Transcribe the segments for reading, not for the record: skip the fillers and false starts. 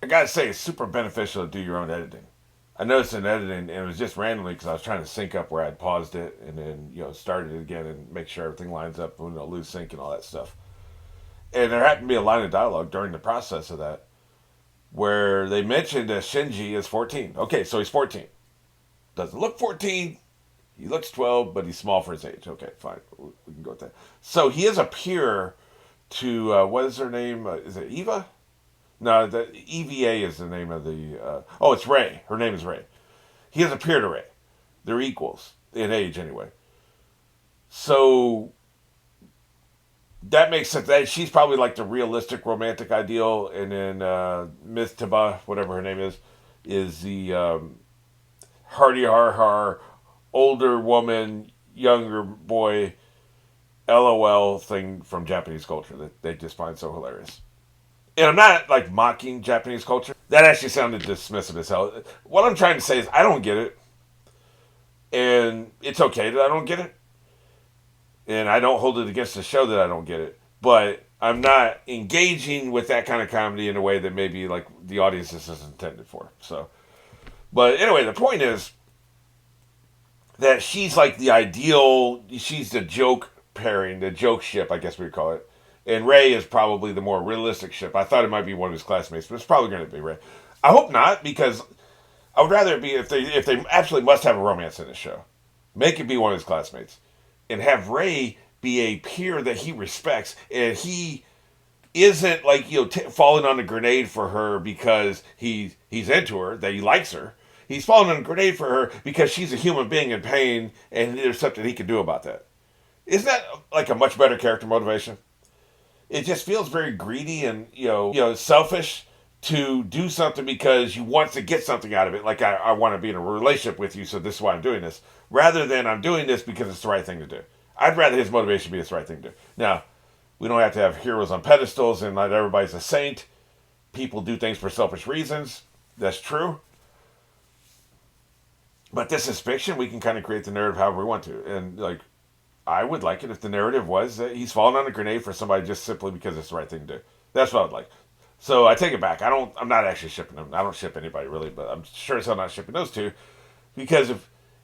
gotta say, it's super beneficial to do your own editing. I noticed in editing, and it was just randomly because I was trying to sync up where I'd paused it and then started it again and make sure everything lines up, lose sync and all that stuff. And there happened to be a line of dialogue during the process of that where they mentioned that Shinji is 14. Okay, so he's 14. Doesn't look 14. He looks 12, but he's small for his age. Okay, fine. We can go with that. So he is a peer to, what is her name? Is it Eva? No, the EVA is the name of the. Oh, it's Ray. Her name is Ray. He is a peer to Ray. They're equals in age, anyway. So that makes sense. That she's probably like the realistic romantic ideal, and then Miss Taba, whatever her name is the hardy har har, older woman, younger boy, LOL thing from Japanese culture that they just find so hilarious. And I'm not like mocking Japanese culture. That actually sounded dismissive as hell. What I'm trying to say is I don't get it, and it's okay that I don't get it, and I don't hold it against the show that I don't get it. But I'm not engaging with that kind of comedy in a way that maybe like the audience is intended for. So, but anyway, the point is that she's like the ideal. She's the joke pairing, the joke ship, I guess we'd call it. And Ray is probably the more realistic ship. I thought it might be one of his classmates, but it's probably going to be Ray. I hope not, because I would rather it be if they absolutely must have a romance in this show, make it be one of his classmates, and have Ray be a peer that he respects, and he isn't like falling on a grenade for her because he's into her, that he likes her. He's falling on a grenade for her because she's a human being in pain, and there's something he can do about that. Isn't that like a much better character motivation? It just feels very greedy and selfish to do something because you want to get something out of it. Like I want to be in a relationship with you, so this is why I'm doing this, rather than I'm doing this because it's the right thing to do. I'd rather his motivation be it's the right thing to do. Now, we don't have to have heroes on pedestals and not everybody's a saint. People do things for selfish reasons. That's true. But this is fiction. We can kind of create the narrative however we want to. And like, I would like it if the narrative was that he's falling on a grenade for somebody just simply because it's the right thing to do. That's what I'd like. So I take it back. I'm not actually shipping them. I don't ship anybody really, but I'm sure as hell not shipping those two because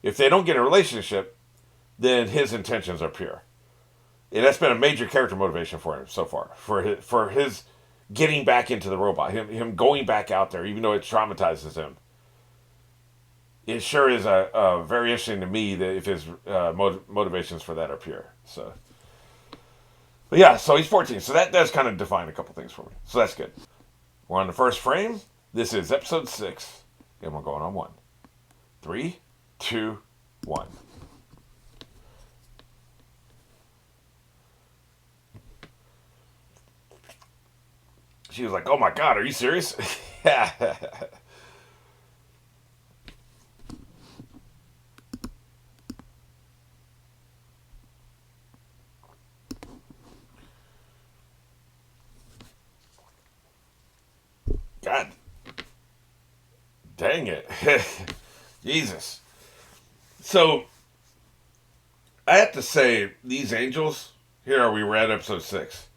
if they don't get a relationship, then his intentions are pure. And that's been a major character motivation for him so far. For his getting back into the robot, him going back out there, even though it traumatizes him. It sure is very interesting to me that if his motivations for that are pure. So, but yeah, so he's 14. So that does kind of define a couple things for me. So that's good. We're on the first frame. This is episode 6, and we're going on 1. 3, 2, 1. She was like, "Oh my God, are you serious?" God dang it. Jesus. So, I have to say, these angels, here we're at episode 6.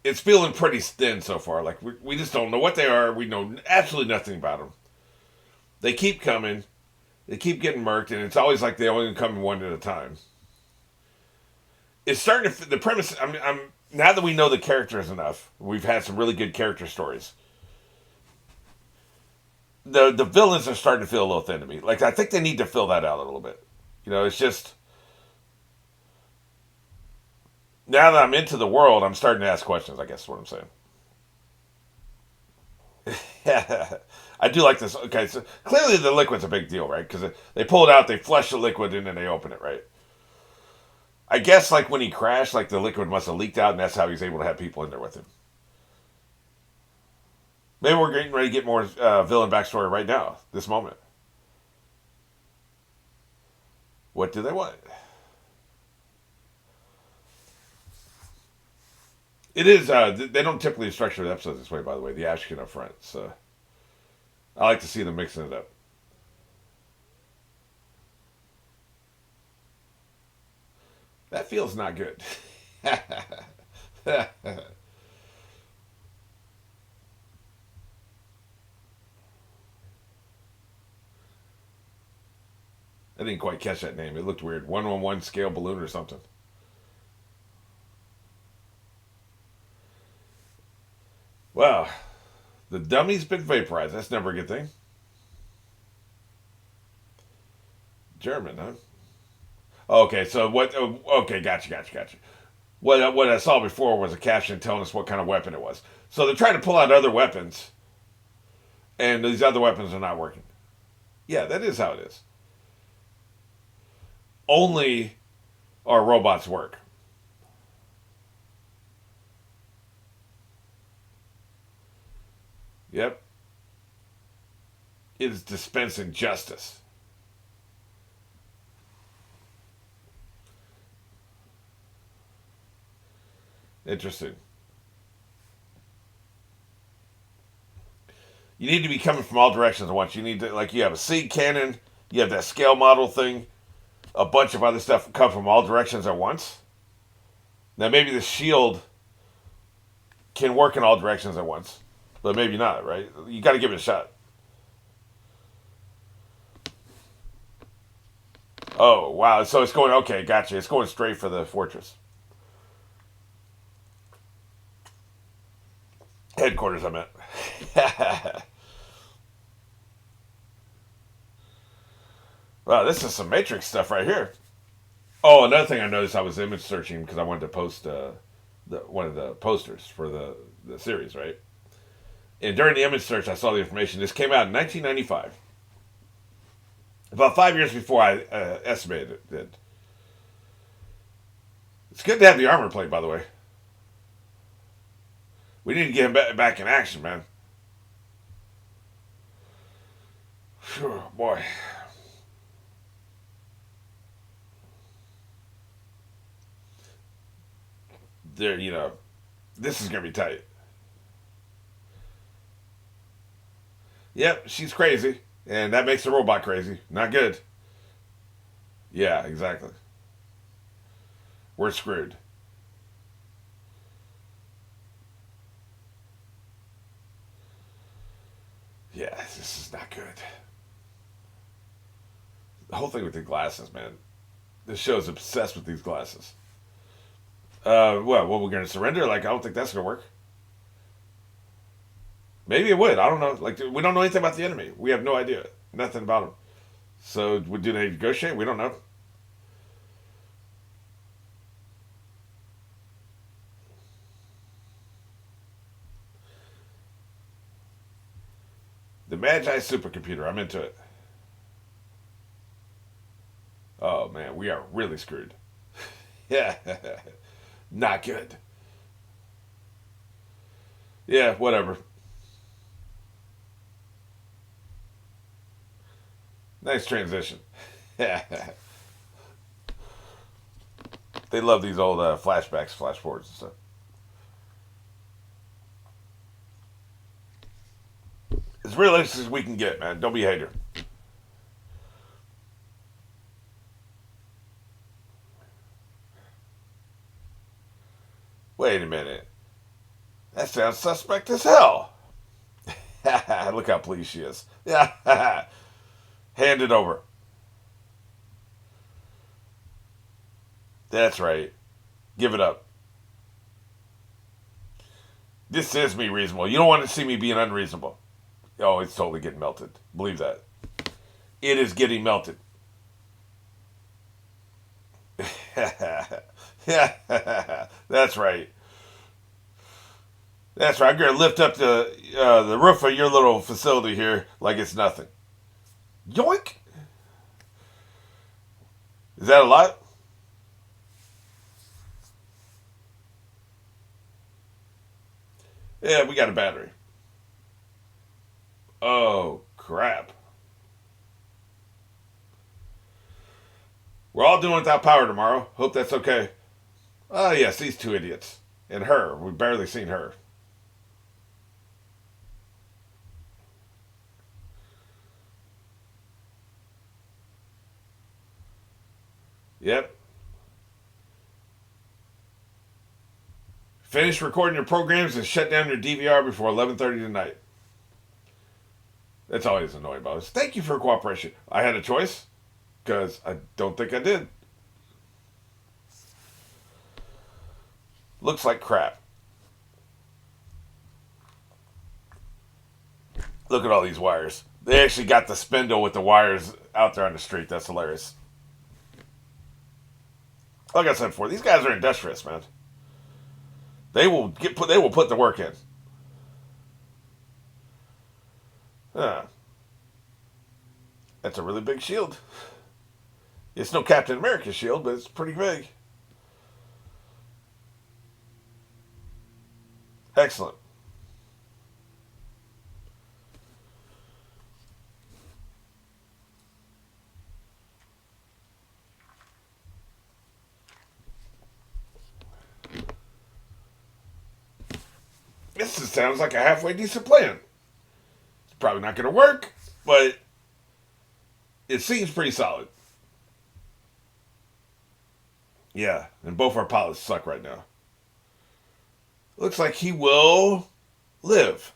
It's feeling pretty thin so far. Like, we just don't know what they are. We know absolutely nothing about them. They keep coming. They keep getting murked, and it's always like they only come one at a time. It's starting to, the premise, now that we know the characters enough, we've had some really good character stories. The villains are starting to feel a little thin to me. Like I think they need to fill that out a little bit. It's just now that I'm into the world, I'm starting to ask questions. I guess is what I'm saying. Yeah, I do like this. Okay, so clearly the liquid's a big deal, right? Because they pull it out, they flush the liquid, and then they open it, right? I guess like when he crashed, like the liquid must have leaked out, and that's how he's able to have people in there with him. Maybe we're getting ready to get more villain backstory right now, this moment. What do they want? It is. They don't typically structure the episodes this way, by the way. The Ashkin up front, so I like to see them mixing it up. That feels not good. didn't quite catch that name. It looked weird. 111 scale balloon or something. Well, the dummy's been vaporized. That's never a good thing. German, huh? Okay, so what? Okay, gotcha. What I saw before was a caption telling us what kind of weapon it was. So they're trying to pull out other weapons, and these other weapons are not working. Yeah, that is how it is. Only our robots work. Yep. It is dispensing justice. Interesting. You need to be coming from all directions at once. You need to, like, you have a seed cannon, you have that scale model thing, a bunch of other stuff come from all directions at once. Now, maybe the shield can work in all directions at once, but maybe not, right? You got to give it a shot. Oh, wow. So it's going, okay, gotcha. It's going straight for the fortress. Headquarters, I meant. Wow, this is some Matrix stuff right here. Oh, another thing I noticed, I was image searching because I wanted to post one of the posters for the series, right? And during the image search, I saw the information. This came out in 1995. About 5 years before I estimated it did. It's good to have the armor plate, by the way. We need to get him back in action, man. Phew, boy. There, this is going to be tight. Yep, she's crazy. And that makes the robot crazy. Not good. Yeah, exactly. We're screwed. Yeah, this is not good. The whole thing with the glasses, man. This show's obsessed with these glasses. What, we're going to surrender? Like, I don't think that's going to work. Maybe it would. I don't know. Like, we don't know anything about the enemy. We have no idea. Nothing about them. So, do they negotiate? We don't know. The Magi supercomputer. I'm into it. Oh, man. We are really screwed. Yeah. Not good. Yeah, whatever. Nice transition. They love these old flashbacks, flash forwards, and stuff. As realistic as we can get, man. Don't be a hater. Wait a minute. That sounds suspect as hell. Look how pleased she is. Yeah. Hand it over. That's right. Give it up. This is me reasonable. You don't want to see me being unreasonable. Oh, it's totally getting melted. Believe that. It is getting melted. Yeah, that's right. That's right. I'm going to lift up the roof of your little facility here like it's nothing. Yoink! Is that a lot? Yeah, we got a battery. Oh, crap. We're all doing without power tomorrow. Hope that's okay. Oh, yes, these two idiots. And her. We've barely seen her. Yep. Finish recording your programs and shut down your DVR before 11:30 tonight. That's always annoying about us. Thank you for cooperation. I had a choice. Because I don't think I did. Looks like crap. Look at all these wires. They actually got the spindle with the wires out there on the street. That's hilarious. Like I said before, these guys are industrious, man. They will put the work in. Yeah. That's a really big shield. It's no Captain America shield, but it's pretty big. Excellent. This sounds like a halfway decent plan. It's probably not going to work, but it seems pretty solid. Yeah, and both our pilots suck right now. Looks like he will live.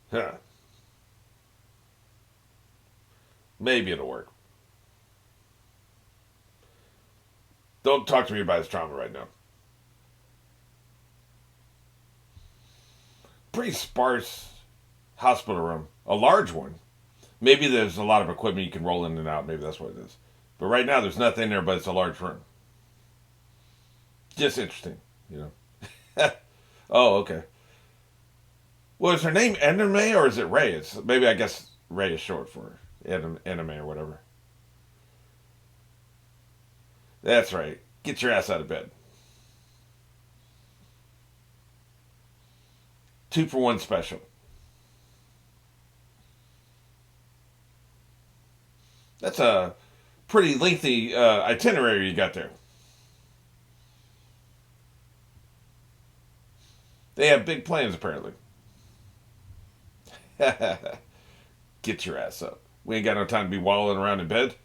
Huh. Maybe it'll work. Don't talk to me about his trauma right now. Pretty sparse hospital room. A large one. Maybe there's a lot of equipment you can roll in and out. Maybe that's what it is. But right now there's nothing there, but it's a large room. Just interesting, you know. Oh, okay. Well, is her name Anime or is it Ray? It's maybe I guess Ray is short for anime or whatever. That's right. Get your ass out of bed. 2 for 1 special. That's a pretty lengthy itinerary you got there. They have big plans apparently. Get your ass up. We ain't got no time to be wallowing around in bed.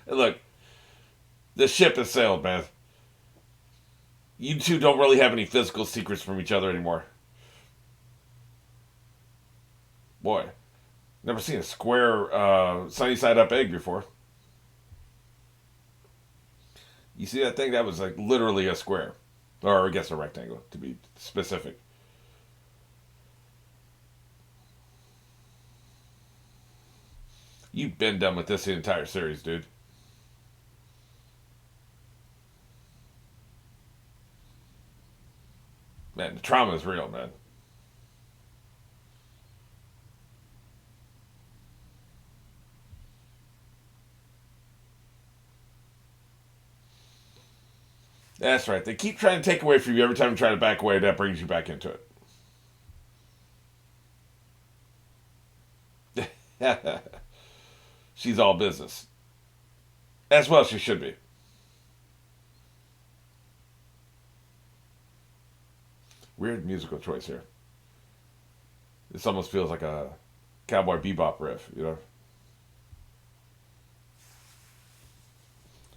Look, the ship has sailed, man. You two don't really have any physical secrets from each other anymore. Boy, never seen a square sunny side up egg before. You see that thing? That was like literally a square. Or I guess a rectangle, to be specific. You've been done with this the entire series, dude. Man, the trauma is real, man. That's right. They keep trying to take away from you every time you try to back away. That brings you back into it. She's all business. As well she should be. Weird musical choice here. This almost feels like a Cowboy Bebop riff, you know?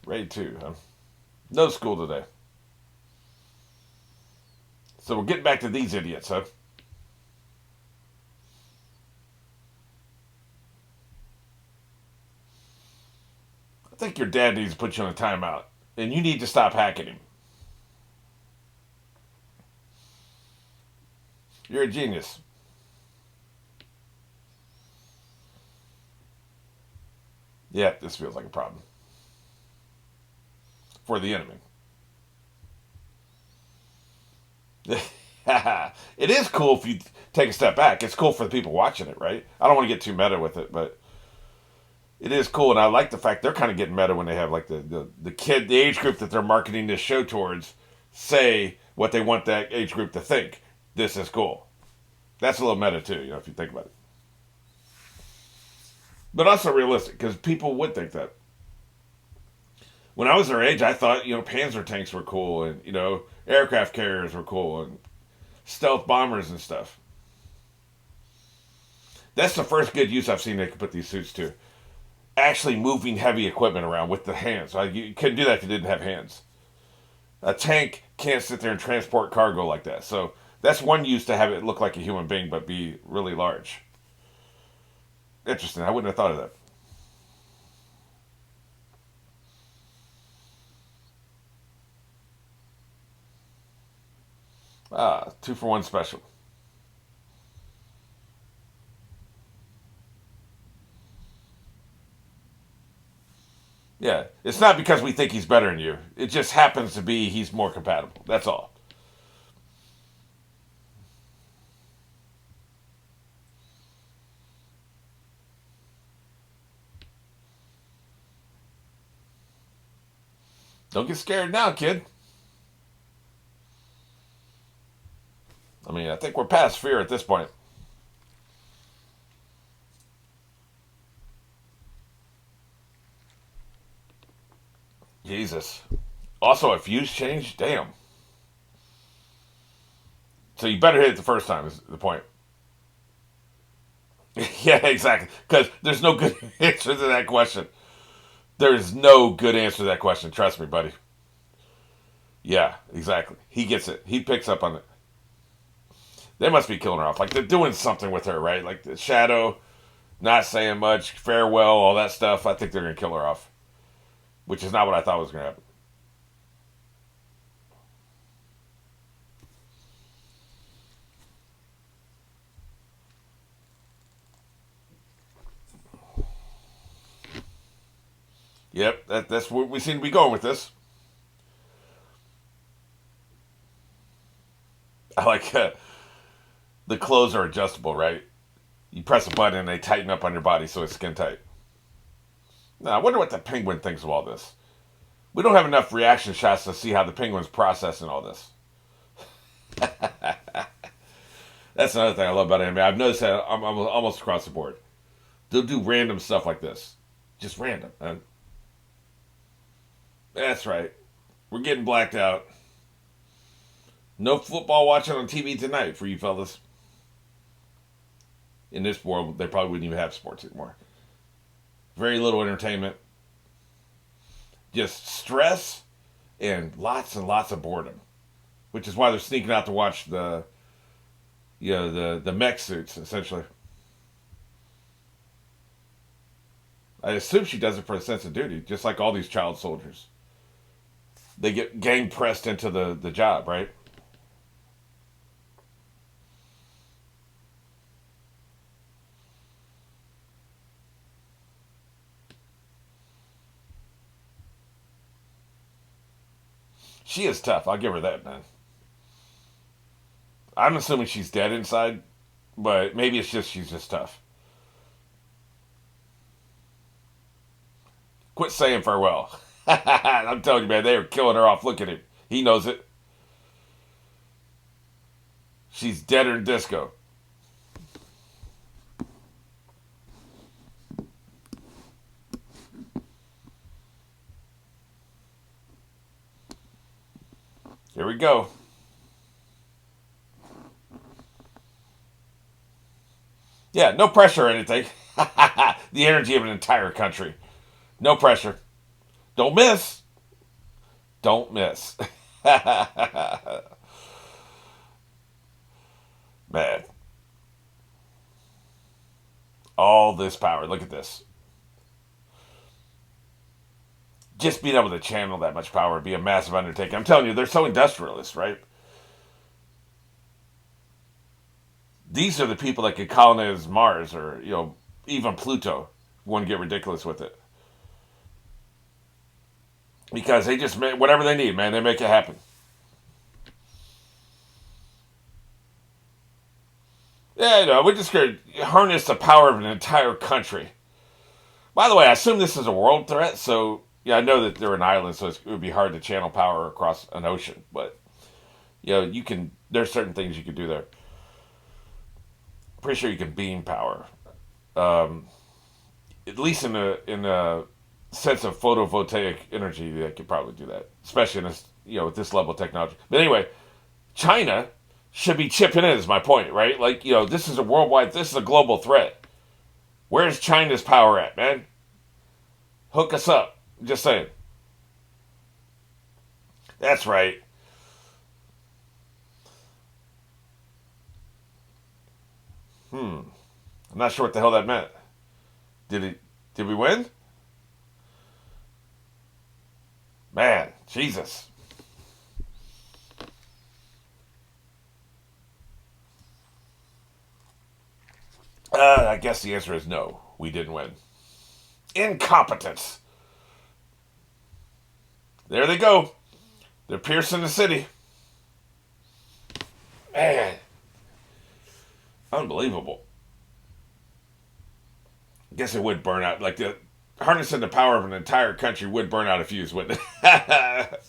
Raid 2, huh? No school today. So we're getting back to these idiots, huh? I think your dad needs to put you on a timeout. And you need to stop hacking him. You're a genius. Yeah, this feels like a problem. For the enemy. It is cool if you take a step back. It's cool for the people watching it, right? I don't want to get too meta with it, but it is cool, and I like the fact they're kind of getting meta when they have like the age group that they're marketing this show towards, say what they want that age group to think. This is cool. That's a little meta too, you know, if you think about it. But also realistic, because people would think that. When I was their age, I thought Panzer tanks were cool, and aircraft carriers were cool, and stealth bombers and stuff. That's the first good use I've seen they could put these suits to. Actually moving heavy equipment around with the hands. You couldn't do that if you didn't have hands. A tank can't sit there and transport cargo like that. So that's one use to have it look like a human being but be really large. Interesting. I wouldn't have thought of that. Ah, 2-for-1 special. Yeah, it's not because we think he's better than you. It just happens to be he's more compatible. That's all. Don't get scared now, kid. I mean, I think we're past fear at this point. Jesus. Also, a fuse change? Damn. So you better hit it the first time, is the point. Yeah, exactly. Because there's no good answer to that question. There's no good answer to that question. Trust me, buddy. Yeah, exactly. He gets it. He picks up on it. They must be killing her off. Like they're doing something with her, right? Like the shadow, not saying much, farewell, all that stuff. I think they're gonna kill her off, which is not what I thought was gonna happen. Yep, that's where we seem to be going with this. I like the clothes are adjustable, right? You press a button and they tighten up on your body so it's skin tight. Now, I wonder what the penguin thinks of all this. We don't have enough reaction shots to see how the penguin's processing all this. That's another thing I love about anime. I've noticed that I'm almost across the board. They'll do random stuff like this. Just random. That's right. We're getting blacked out. No football watching on TV tonight for you fellas. In this world, they probably wouldn't even have sports anymore. Very little entertainment. Just stress and lots of boredom. Which is why they're sneaking out to watch the mech suits, essentially. I assume she does it for a sense of duty, just like all these child soldiers. They get gang pressed into the job, right? She is tough. I'll give her that, man. I'm assuming she's dead inside, but maybe it's just she's just tough. Quit saying farewell. I'm telling you, man, they are killing her off. Look at him. He knows it. She's deader than disco. Here we go. Yeah, no pressure or anything. The energy of an entire country. No pressure. Don't miss. Don't miss. Man, all this power. Look at this. Just being able to channel that much power would be a massive undertaking. I'm telling you, they're so industrialist, right? These are the people that could colonize Mars or, even Pluto. Want to get ridiculous with it. Because they just make whatever they need, man, they make it happen. Yeah, we're just going to harness the power of an entire country. By the way, I assume this is a world threat, so yeah, I know that they're an island, so it would be hard to channel power across an ocean. But you can. There's certain things you can do there. Pretty sure you can beam power. At least in the sense of photovoltaic energy, they could probably do that, especially in this, with this level of technology. But anyway, China should be chipping in. Is my point, right? Like, this is a worldwide, this is a global threat. Where's China's power at, man? Hook us up. Just saying. That's right. I'm not sure what the hell that meant. Did we win? Man, Jesus. I guess the answer is no. We didn't win. Incompetence. There they go. They're piercing the city. Man. Unbelievable. I guess it would burn out. Like, harnessing the power of an entire country would burn out a fuse, wouldn't it?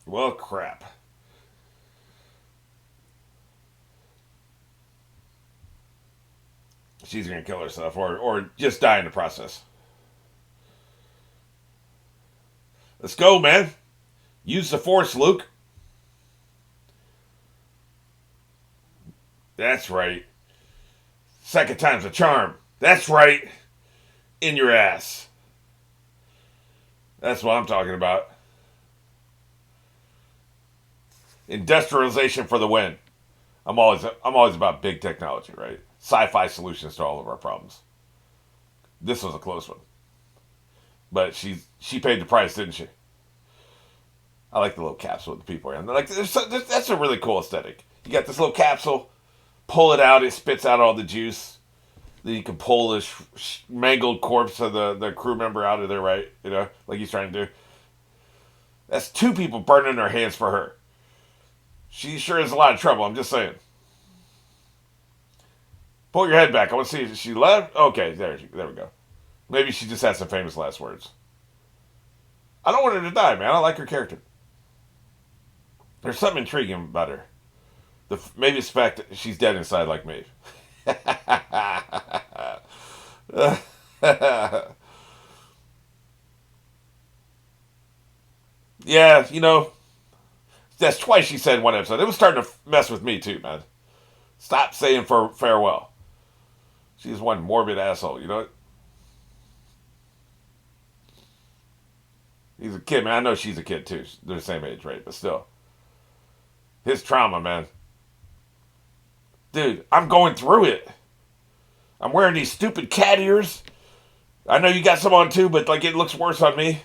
Well, crap. She's going to kill herself or just die in the process. Let's go, man. Use the force, Luke. That's right. Second time's a charm. That's right. In your ass. That's what I'm talking about. Industrialization for the win. I'm always about big technology, right? Sci-fi solutions to all of our problems. This was a close one. But she paid the price, didn't she? I like the little capsule with the people around. Like, that's a really cool aesthetic. You got this little capsule, pull it out, it spits out all the juice. Then you can pull this mangled corpse of the crew member out of there, right? Like he's trying to do. That's two people burning their hands for her. She sure is a lot of trouble, I'm just saying. Pull your head back. I want to see if she left. Okay, there we go. Maybe she just had some famous last words. I don't want her to die, man. I like her character. There's something intriguing about her. Maybe it's the fact that she's dead inside like me. Yeah, that's twice she said in one episode. It was starting to mess with me too, man. Stop saying farewell. She's one morbid asshole, He's a kid, man. I know she's a kid too. They're the same age, right? But still. His trauma, man. Dude, I'm going through it. I'm wearing these stupid cat ears. I know you got some on too, but like it looks worse on me.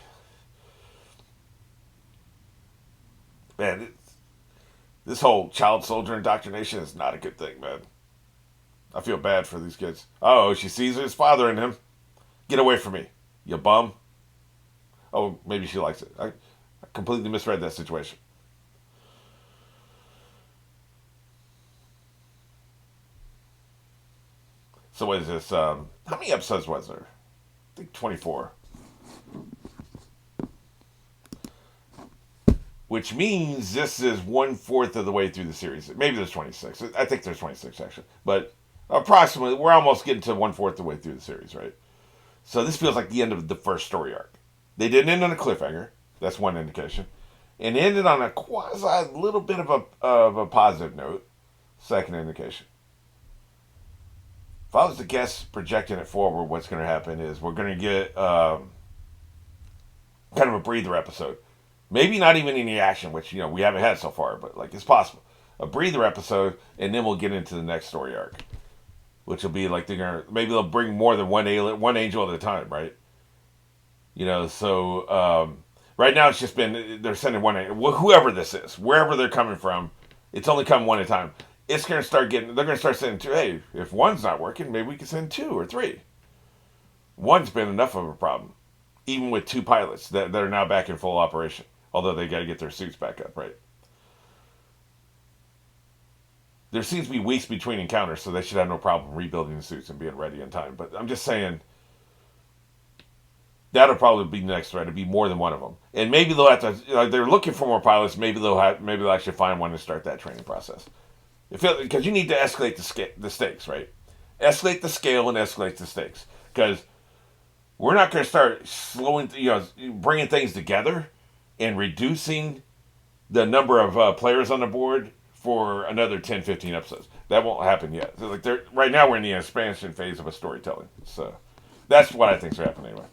Man, this whole child soldier indoctrination is not a good thing, man. I feel bad for these kids. Oh, she sees his father in him. Get away from me, you bum. Oh, maybe she likes it. I completely misread that situation. So what is this? How many episodes was there? I think 24. Which means this is 1/4 of the way through the series. Maybe there's 26. I think there's 26 actually. But approximately, we're almost getting to 1/4 of the way through the series, right? So this feels like the end of the first story arc. They didn't end on a cliffhanger. That's one indication. And ended on a quasi little bit of a positive note. Second indication. If I was to guess, projecting it forward, what's going to happen is we're going to get kind of a breather episode. Maybe not even any action, which we haven't had so far, but like it's possible. A breather episode, and then we'll get into the next story arc, which will be like maybe they'll bring more than one angel at a time, right? So right now it's just been they're sending one angel, whoever this is, wherever they're coming from, it's only coming one at a time. It's going to start they're going to start sending two. Hey, if one's not working, maybe we can send 2 or 3. One's been enough of a problem, even with 2 pilots that are now back in full operation. Although they got to get their suits back up, right? There seems to be weeks between encounters, so they should have no problem rebuilding the suits and being ready in time. But I'm just saying, that'll probably be the next threat. It'll be more than one of them, and maybe they'll have to. They're looking for more pilots. Maybe they'll actually find one to start that training process. Because you need to escalate the stakes, right? Escalate the scale and escalate the stakes. Because we're not going to start bringing things together and reducing the number of players on the board for another 10, 15 episodes. That won't happen yet. So right now we're in the expansion phase of a storytelling. So that's what I think's happening anyway.